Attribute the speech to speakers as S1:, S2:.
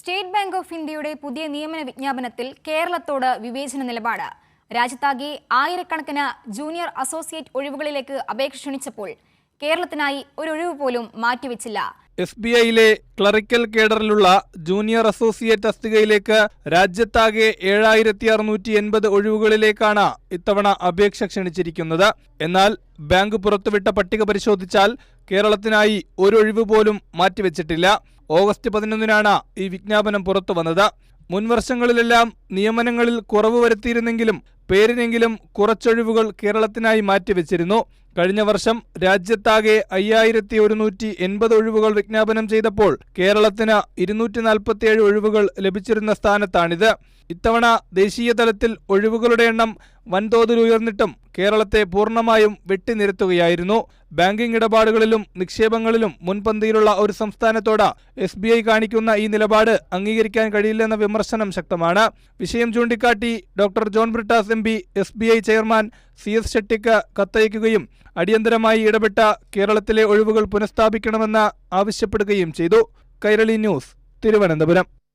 S1: State bank of ഇന്ത്യയുടെ പുതിയ നിയമന വിജ്ഞാപനത്തിൽ കേരളത്തോട് വിവേചന നിലപാട്. രാജ്യത്താകെ ആയിരക്കണക്കിന് ജൂനിയർ അസോസിയേറ്റ് ഒഴിവുകളിലേക്ക് അപേക്ഷ ക്ഷണിച്ചപ്പോൾ കേരളത്തിനായി ഒരു ഒഴിവ് പോലും മാറ്റിവെച്ചില്ല.
S2: SBIയിലെ ക്ലറിക്കൽ കേഡറിലുള്ള ജൂനിയർ അസോസിയേറ്റ് തസ്തികയിലേക്ക് രാജ്യത്താകെ 7680 ഒഴിവുകളിലേക്കാണ് ഇത്തവണ അപേക്ഷ ക്ഷണിച്ചിരിക്കുന്നത്. എന്നാൽ ബാങ്ക് പുറത്തുവിട്ട പട്ടിക പരിശോധിച്ചാൽ കേരളത്തിനായി ഒരു ഒഴിവ് പോലും മാറ്റിവെച്ചിട്ടില്ല. ഓഗസ്റ്റ് 11-നാണ് ഈ വിജ്ഞാപനം പുറത്തു വന്നത്. മുൻവർഷങ്ങളിലെല്ലാം നിയമനങ്ങളിൽ കുറവ് വരുത്തിയിരുന്നെങ്കിലും പേരിനെങ്കിലും കുറച്ചൊഴിവുകൾ കേരളത്തിനായി മാറ്റിവെച്ചിരുന്നു. കഴിഞ്ഞ വർഷം രാജ്യത്താകെ 5180 ഒഴിവുകൾ വിജ്ഞാപനം ചെയ്തപ്പോൾ കേരളത്തിന് 247 ഒഴിവുകൾ ലഭിച്ചിരുന്ന സ്ഥാനത്താണിത്. ഇത്തവണ ദേശീയ തലത്തിൽ ഒഴിവുകളുടെ എണ്ണം വൻതോതിൽ ഉയർന്നിട്ടും കേരളത്തെ പൂർണ്ണമായും വെട്ടിനിരത്തുകയായിരുന്നു. ബാങ്കിംഗ് ഇടപാടുകളിലും നിക്ഷേപങ്ങളിലും മുൻപന്തിയിലുള്ള ഒരു സംസ്ഥാനത്തോട് SBI കാണിക്കുന്ന ഈ നിലപാട് അംഗീകരിക്കാൻ കഴിയില്ലെന്ന വിമർശനം ശക്തമാണ്. വിഷയം ചൂണ്ടിക്കാട്ടി doctor John Brittas MP SBI chairman CS ഷെട്ടിക്ക് കത്തയക്കുകയും അടിയന്തരമായി ഇടപെട്ട കേരളത്തിലെ ഒഴിവുകൾ പുനഃസ്ഥാപിക്കണമെന്ന് ആവശ്യപ്പെടുകയും ചെയ്തു. കൈരളി ന്യൂസ്, തിരുവനന്തപുരം.